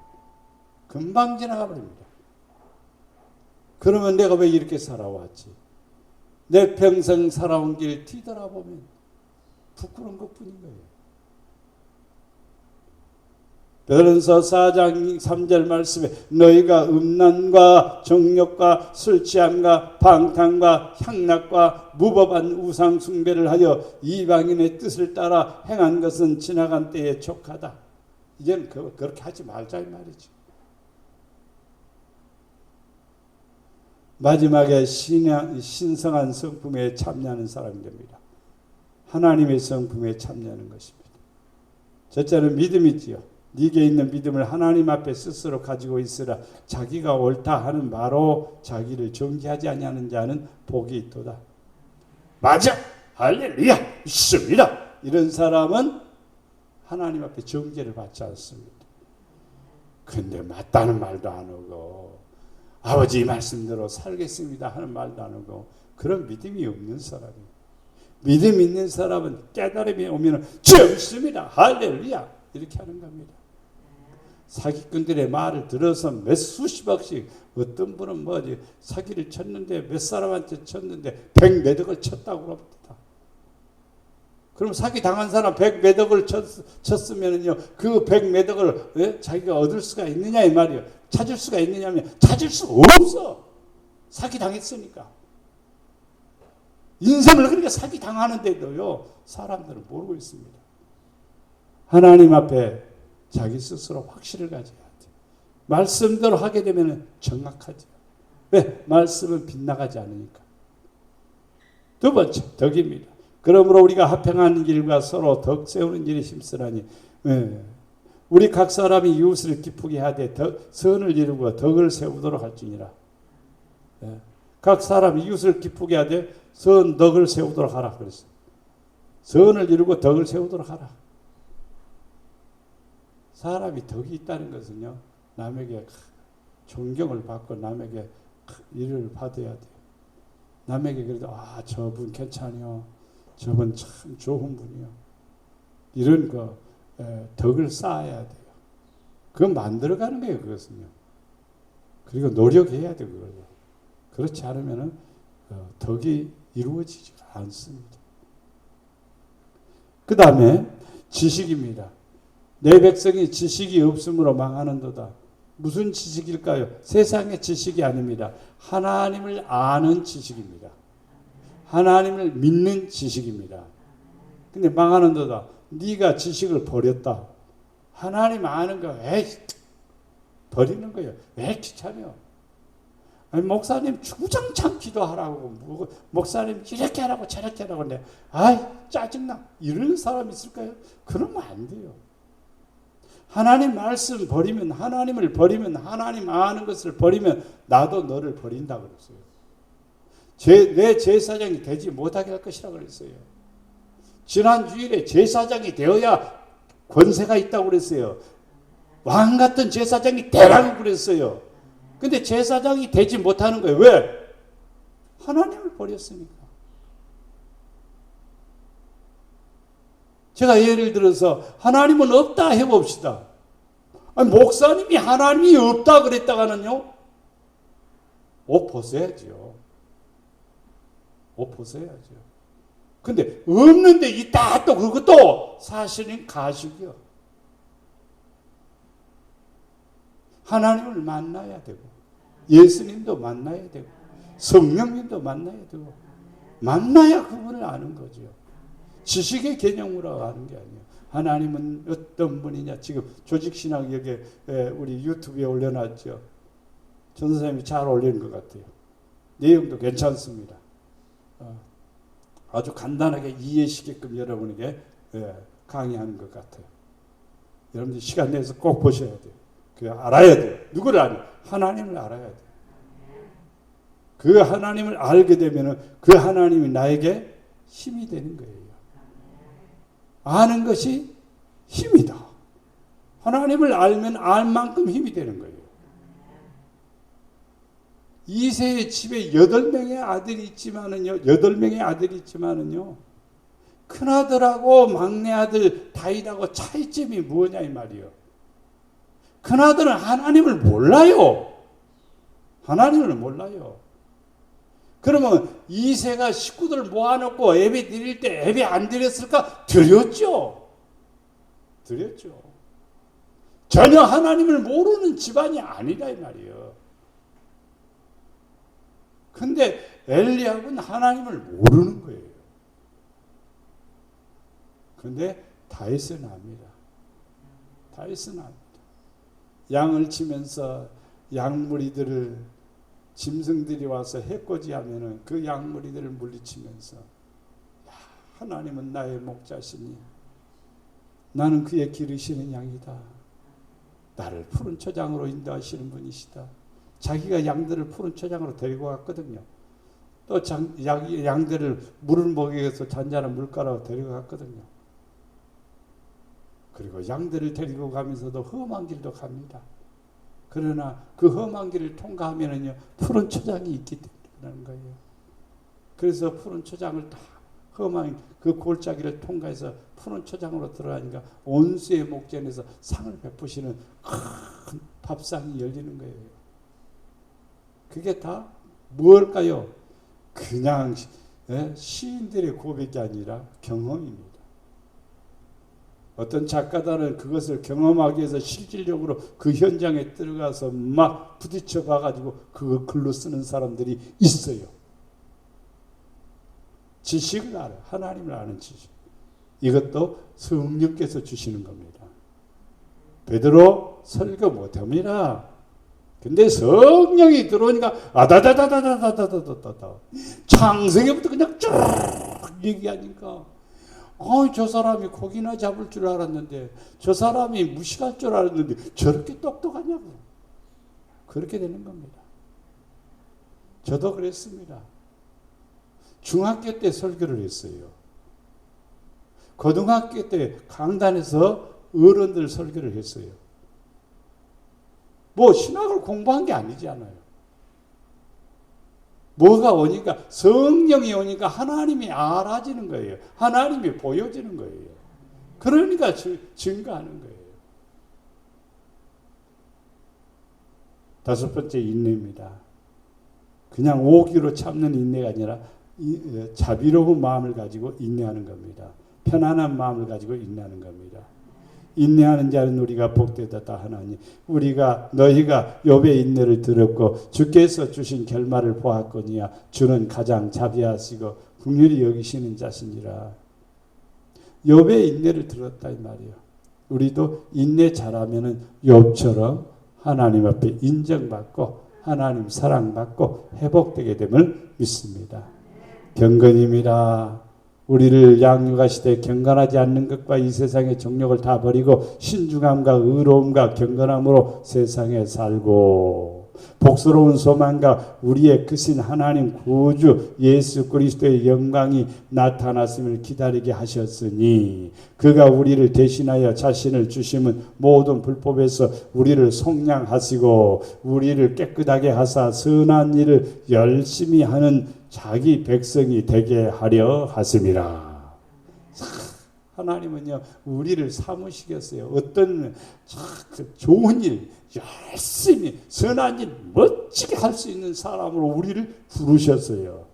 금방 지나가 버립니다. 그러면 내가 왜 이렇게 살아왔지? 내 평생 살아온 길 뒤돌아보면 부끄러운 것뿐인 거예요. 베드로전서 4장 3절 말씀에 너희가 음란과 정욕과 술 취함과 방탕과 향락과 무법한 우상 숭배를 하여 이방인의 뜻을 따라 행한 것은 지나간 때에 족하다. 이제는 그렇게 하지 말자 이 말이죠. 마지막에 신성한 성품에 참여하는 사람이 됩니다. 하나님의 성품에 참여하는 것입니다. 첫째는 믿음이지요. 네게 있는 믿음을 하나님 앞에 스스로 가지고 있으라. 자기가 옳다 하는 바로 자기를 정죄하지 아니하는 자는 복이 있도다. 맞아, 할렐루야, 있습니다. 이런 사람은 하나님 앞에 정죄를 받지 않습니다. 근데 맞다는 말도 안 하고 아버지 말씀대로 살겠습니다 하는 말도 안 하고 그런 믿음이 없는 사람이에요. 믿음 있는 사람은 깨달음이 오면 정습니다. 할렐루야 이렇게 하는 겁니다. 사기꾼들의 말을 들어서 몇 수십억씩 어떤 분은 뭐지 사기를 쳤는데 몇 사람한테 쳤는데 100매덕을 쳤다고 그럽니다. 그럼 사기 당한 사람 100매덕을 쳤으면요 그 100매덕을 자기가 얻을 수가 있느냐 이 말이에요. 찾을 수가 있느냐면 찾을 수 없어. 사기 당했으니까. 인생을 그렇게 사기 당하는데도요 사람들은 모르고 있습니다. 하나님 앞에 자기 스스로 확신을 가져야 돼. 말씀대로 하게 되면 정확하죠. 왜? 말씀은 빗나가지 않으니까. 두 번째 덕입니다. 그러므로 우리가 합행하는 일과 서로 덕 세우는 일에 힘쓰라니. 우리 각 사람이 이웃을 기쁘게 하되 선을 이루고 덕을 세우도록 할지니라. 각 사람이 이웃을 기쁘게 하되 덕을 세우도록 하라 그랬어요. 선을 이루고 덕을 세우도록 하라. 사람이 덕이 있다는 것은요 남에게 존경을 받고 남에게 일을 받아야 돼요. 남에게 그래도 저분 괜찮아요. 저분 참 좋은 분이요. 이런 덕을 쌓아야 돼요. 그거 만들어가는 거예요. 그것은요. 그리고 노력해야 돼요. 그걸. 그렇지 않으면 덕이 이루어지지 않습니다. 그 다음에 지식입니다. 내 백성이 지식이 없으므로 망하는도다. 무슨 지식일까요? 세상의 지식이 아닙니다. 하나님을 아는 지식입니다. 하나님을 믿는 지식입니다. 근데 망하는도다. 네가 지식을 버렸다. 하나님 아는 거 버리는 거예요. 왜 귀찮아요? 아니, 목사님 주장창 기도하라고 목사님 이렇게 하라고 저렇게 하라고 하는데 짜증나. 이런 사람 있을까요? 그러면 안 돼요. 하나님 말씀 버리면 하나님을 버리면 하나님 아는 것을 버리면 나도 너를 버린다 그랬어요. 내 제사장이 되지 못하게 할 것이라고 그랬어요. 지난 주일에 제사장이 되어야 권세가 있다고 그랬어요. 왕 같은 제사장이 되라고 그랬어요. 근데 제사장이 되지 못하는 거예요. 왜? 하나님을 버렸으니까. 제가 예를 들어서 하나님은 없다 해봅시다. 아니, 목사님이 하나님이 없다 그랬다가는요. 옷 벗어야죠. 옷 벗어야죠. 근데 없는데 있다 또 그것도 사실은 가식이요. 하나님을 만나야 되고 예수님도 만나야 되고 성령님도 만나야 되고 만나야 그분을 아는 거죠. 지식의 개념으로 아는 게 아니에요. 하나님은 어떤 분이냐. 지금 조직신학 여기에 우리 유튜브에 올려놨죠. 전도사님이 잘 올리는 것 같아요. 내용도 괜찮습니다. 아주 간단하게 이해시게끔 여러분에게 강의하는 것 같아요. 여러분들 시간 내서 꼭 보셔야 돼요. 그 알아야 돼요. 누구를 알아요? 하나님을 알아야 돼요. 그 하나님을 알게 되면 그 하나님이 나에게 힘이 되는 거예요. 아는 것이 힘이다. 하나님을 알면 알 만큼 힘이 되는 거예요. 이새의 집에 8명의 아들이 있지만은요, 8명의 아들이 있지만은요, 큰아들하고 막내 아들 다윗하고 차이점이 뭐냐 이 말이요. 큰아들은 하나님을 몰라요. 하나님을 몰라요. 그러면 이새가 식구들 모아놓고 예배 드릴 때 예배 안 드렸을까? 드렸죠. 드렸죠. 전혀 하나님을 모르는 집안이 아니다 이 말이에요. 근데 엘리압은 하나님을 모르는 거예요. 근데 다윗은 압니다. 다윗은 압니다. 양을 치면서 양무리들을 짐승들이 와서 해코지하면은 그 양무리들을 물리치면서 하나님은 나의 목자시니 나는 그의 기르시는 양이다. 나를 푸른 초장으로 인도하시는 분이시다. 자기가 양들을 푸른 초장으로 데리고 갔거든요. 또 양들을 물을 먹이기 위해서 잔잔한 물가로 데리고 갔거든요. 그리고 양들을 데리고 가면서도 험한 길도 갑니다. 그러나 그 험한 길을 통과하면은요, 푸른 초장이 있기 때문에 거예요. 그래서 푸른 초장을 다 험한 그 골짜기를 통과해서 푸른 초장으로 들어가니까 온수의 목전에서 상을 베푸시는 큰 밥상이 열리는 거예요. 그게 다 뭘까요? 그냥 시인들의 고백이 아니라 경험입니다. 어떤 작가들은 그것을 경험하기 위해서 실질적으로 그 현장에 들어가서 막 부딪혀 봐가지고 그걸 글로 쓰는 사람들이 있어요. 지식을 알아요. 하나님을 아는 지식. 이것도 성령께서 주시는 겁니다. 베드로 설교 못합니다. 근데 성령이 들어오니까 아다다다다다다다다다다 창세기부터 그냥 쭉 얘기하니까 저 사람이 고기나 잡을 줄 알았는데 저 사람이 무식할 줄 알았는데 저렇게 똑똑하냐고. 그렇게 되는 겁니다. 저도 그랬습니다. 중학교 때 설교를 했어요. 고등학교 때 강단에서 어른들 설교를 했어요. 뭐 신학을 공부한 게 아니잖아요. 뭐가 오니까 성령이 오니까 하나님이 알아지는 거예요. 하나님이 보여지는 거예요. 그러니까 증거하는 거예요. 5번째 인내입니다. 그냥 오기로 참는 인내가 아니라 자비로운 마음을 가지고 인내하는 겁니다. 편안한 마음을 가지고 인내하는 겁니다. 인내하는 자는 우리가 복되다 하나니 너희가 욥의 인내를 들었고 주께서 주신 결말을 보았거니와 주는 가장 자비하시고 긍휼히 여기시는 자시니라. 욥의 인내를 들었다 이 말이에요. 우리도 인내 잘하면은 욥처럼 하나님 앞에 인정받고 하나님 사랑받고 회복되게 됨을 믿습니다. 경건입니다. 우리를 양육하시되 경건하지 않는 것과 이 세상의 정욕을 다 버리고 신중함과 의로움과 경건함으로 세상에 살고 복스러운 소망과 우리의 크신 하나님 구주 예수 그리스도의 영광이 나타났음을 기다리게 하셨으니 그가 우리를 대신하여 자신을 주심은 모든 불법에서 우리를 속량하시고 우리를 깨끗하게 하사 선한 일을 열심히 하는 자기 백성이 되게 하려 하심이라. 하나님은요 우리를 삼으시겠어요. 어떤 좋은 일 열심히 선한 일 멋지게 할 수 있는 사람으로 우리를 부르셨어요.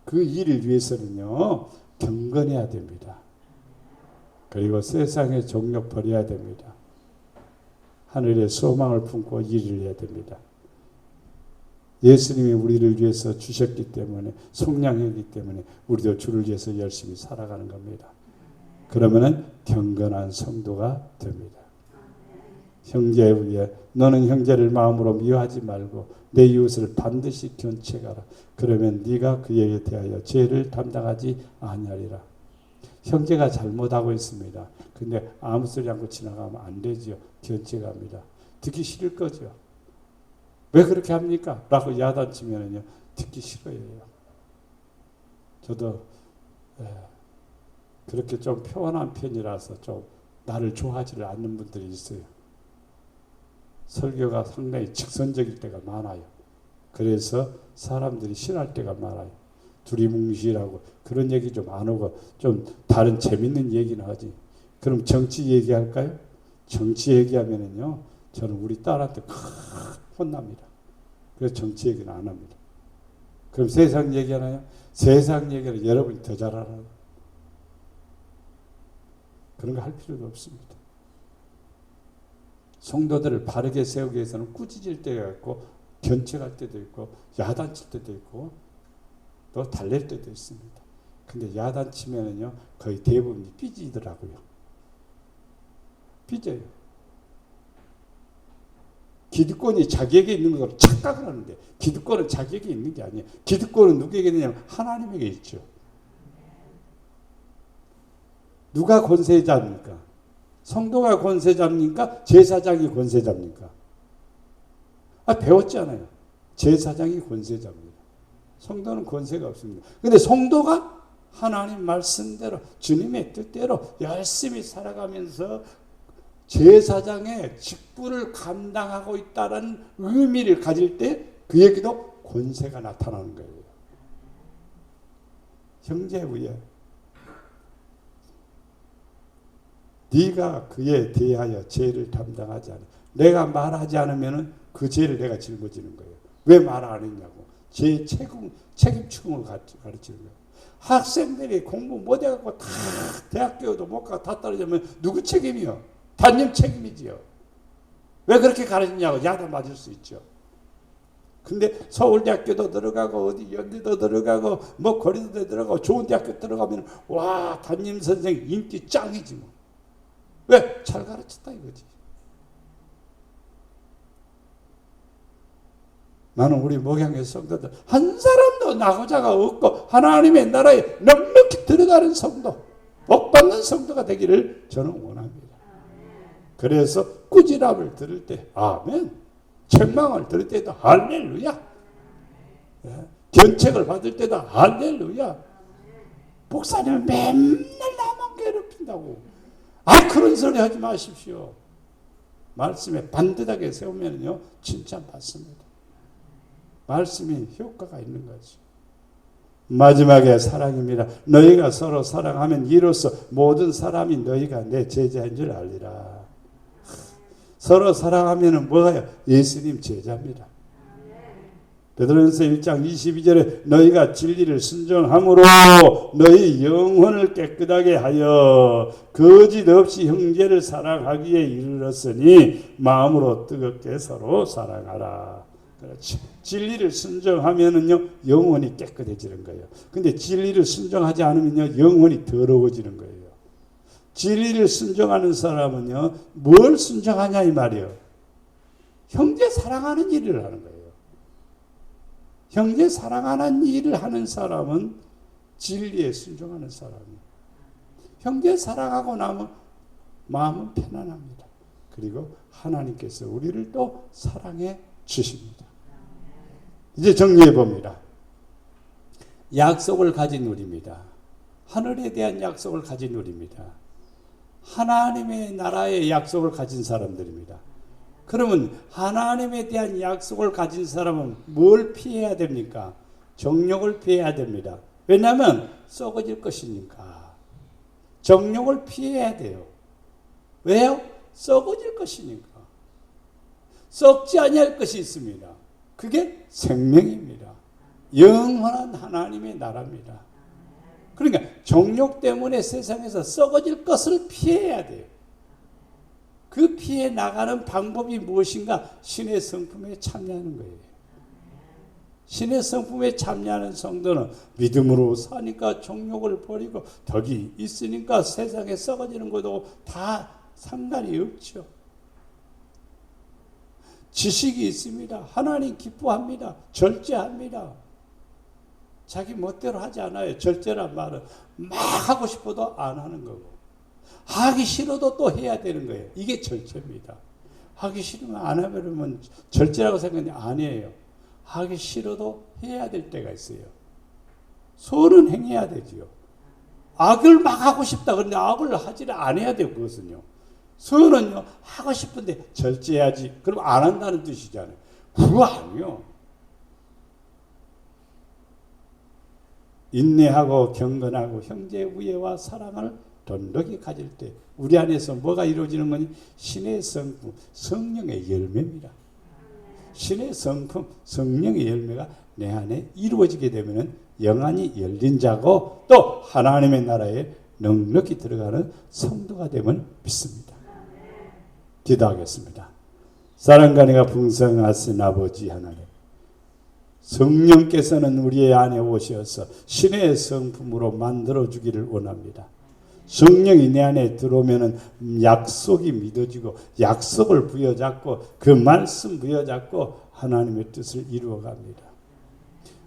그 일을 위해서는요 경건해야 됩니다. 그리고 세상의 정욕 버려야 됩니다. 하늘의 소망을 품고 일을 해야 됩니다. 예수님이 우리를 위해서 주셨기 때문에 속량했기 때문에 우리도 주를 위해서 열심히 살아가는 겁니다. 그러면은 경건한 성도가 됩니다. 형제 위에 너는 형제를 마음으로 미워하지 말고 내 이웃을 반드시 견책하라. 그러면 네가 그에게 대하여 죄를 담당하지 아니하리라. 형제가 잘못하고 있습니다. 근데 아무 소리 않고 지나가면 안 되죠. 견책합니다. 듣기 싫을 거죠. 왜 그렇게 합니까? 라고 야단치면요 듣기 싫어요. 저도 그렇게 좀 표현한 편이라서 좀 나를 좋아하지를 않는 분들이 있어요. 설교가 상당히 직선적일 때가 많아요. 그래서 사람들이 싫어할 때가 많아요. 두리뭉실하고 그런 얘기 좀 안 하고 좀 다른 재밌는 얘기는 하지. 그럼 정치 얘기할까요? 정치 얘기하면은요, 저는 우리 딸한테 혼납니다. 그래서 정치 얘기는 안 합니다. 그럼 세상 얘기하나요? 세상 얘기는 여러분이 더 잘 알아요. 그런 거 할 필요도 없습니다. 성도들을 바르게 세우기 위해서는 꾸짖을 때가 있고 견책할 때도 있고 야단칠 때도 있고 또 달랠 때도 있습니다. 근데 야단치면은요 거의 대부분이 삐지더라고요. 삐져요. 기득권이 자기에게 있는 것으로 착각을 하는데 기득권은 자기에게 있는 게 아니에요. 기득권은 누구에게 있느냐면 하나님에게 있죠. 누가 권세자입니까? 성도가 권세자입니까? 제사장이 권세자입니까? 배웠잖아요. 제사장이 권세자입니다. 성도는 권세가 없습니다. 근데 성도가 하나님 말씀대로 주님의 뜻대로 열심히 살아가면서 제사장의 직분을 감당하고 있다는 의미를 가질 때 그에게도 권세가 나타나는 거예요. 형제 위에 네가 그에 대하여 죄를 담당하지 않아. 내가 말하지 않으면 그 죄를 내가 짊어지는 거예요. 왜 말 안 했냐고. 죄 책임 추궁을 가르치는 거예요. 학생들이 공부 못해갖고 다 대학교도 못 가고 다 떨어지면 누구 책임이요? 담임 책임이지요. 왜 그렇게 가르치냐고 야단 맞을 수 있죠. 근데 서울대학교도 들어가고 어디 연대도 들어가고 뭐 고려대도 들어가고 좋은 대학교 들어가면 와 담임 선생 인기 짱이지 뭐. 왜? 잘 가르쳤다 이거지. 나는 우리 목양의 성도들 한 사람도 나고자가 없고 하나님의 나라에 넉넉히 들어가는 성도, 복받는 성도가 되기를 저는 원합니다. 그래서 꾸지람을 들을 때 아멘, 책망을 들을 때도 할렐루야, 견책을 받을 때도 할렐루야. 목사님은 맨날 나만 괴롭힌다고. 그런 소리 하지 마십시오. 말씀에 반듯하게 세우면요 칭찬받습니다. 말씀이 효과가 있는 거죠. 마지막에 사랑입니다. 너희가 서로 사랑하면 이로써 모든 사람이 너희가 내 제자인 줄 알리라. 서로 사랑하면 뭐가요? 예수님 제자입니다. 베드로전서 1장 22절에 너희가 진리를 순종함으로 너희 영혼을 깨끗하게 하여 거짓 없이 형제를 사랑하기에 이르렀으니 마음으로 뜨겁게 서로 사랑하라. 그렇지. 진리를 순종하면은요 영혼이 깨끗해지는 거예요. 근데 진리를 순종하지 않으면요 영혼이 더러워지는 거예요. 진리를 순종하는 사람은요 뭘 순종하냐 이 말이에요. 형제 사랑하는 일을 하는 거예요. 형제 사랑하는 일을 하는 사람은 진리에 순종하는 사람이에요. 형제 사랑하고 나면 마음은 편안합니다. 그리고 하나님께서 우리를 또 사랑해 주십니다. 이제 정리해 봅니다. 약속을 가진 우리입니다. 하늘에 대한 약속을 가진 우리입니다. 하나님의 나라의 약속을 가진 사람들입니다. 그러면 하나님에 대한 약속을 가진 사람은 뭘 피해야 됩니까? 정욕을 피해야 됩니다. 왜냐하면 썩어질 것이니까. 정욕을 피해야 돼요. 왜요? 썩어질 것이니까. 썩지 아니할 것이 있습니다. 그게 생명입니다. 영원한 하나님의 나라입니다. 그러니까 정욕 때문에 세상에서 썩어질 것을 피해야 돼요. 그 피해 나가는 방법이 무엇인가? 신의 성품에 참여하는 거예요. 신의 성품에 참여하는 성도는 믿음으로 사니까 정욕을 버리고 덕이 있으니까 세상에 썩어지는 것도 다 상관이 없죠. 지식이 있습니다. 하나님 기뻐합니다. 절제합니다. 자기 멋대로 하지 않아요. 절제란 말은 막 하고 싶어도 안 하는 거고 하기 싫어도 또 해야 되는 거예요. 이게 절제입니다. 하기 싫으면 안 하면 절제라고 생각하는데 아니에요. 하기 싫어도 해야 될 때가 있어요. 선은 행해야 되지요. 악을 막 하고 싶다 그런데 악을 하지를 않아야 돼요. 그것은요. 선은요, 하고 싶은데 절제해야지. 그럼 안 한다는 뜻이잖아요. 그거 아니요. 인내하고 경건하고 형제 우애와 사랑을 돈독히 가질 때 우리 안에서 뭐가 이루어지는 거니? 신의 성품, 성령의 열매입니다. 신의 성품, 성령의 열매가 내 안에 이루어지게 되면 영안이 열린 자고 또 하나님의 나라에 넉넉히 들어가는 성도가 되면 믿습니다. 기도하겠습니다. 사랑과 은혜가 풍성하신 아버지 하나님, 성령께서는 우리의 안에 오셔서 신의 성품으로 만들어주기를 원합니다. 성령이 내 안에 들어오면 약속이 믿어지고 약속을 부여잡고 그 말씀 부여잡고 하나님의 뜻을 이루어갑니다.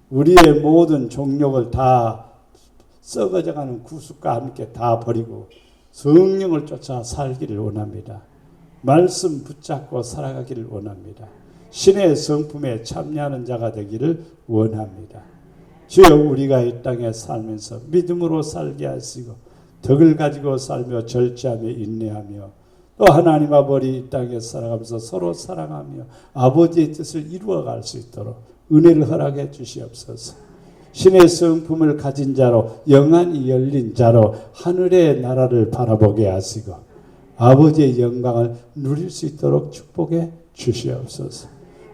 우리의 모든 종욕을 다 썩어져가는 구습과 함께 다 버리고 성령을 쫓아 살기를 원합니다. 말씀 붙잡고 살아가기를 원합니다. 신의 성품에 참여하는 자가 되기를 원합니다. 주여, 우리가 이 땅에 살면서 믿음으로 살게 하시고 덕을 가지고 살며 절제하며 인내하며 또 하나님 아버지 이 땅에 살아가면서 서로 사랑하며 아버지의 뜻을 이루어갈 수 있도록 은혜를 허락해 주시옵소서. 신의 성품을 가진 자로 영안이 열린 자로 하늘의 나라를 바라보게 하시고 아버지의 영광을 누릴 수 있도록 축복해 주시옵소서.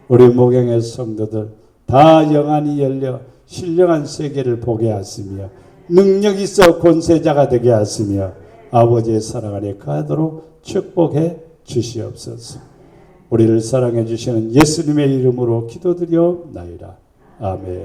우리 목양의 성도들 다 영안이 열려 신령한 세계를 보게 하시며 능력 있어 권세자가 되게 하시며 아버지의 사랑 안에 거하도록 축복해 주시옵소서. 우리를 사랑해 주시는 예수님의 이름으로 기도드리옵나이다. 아멘.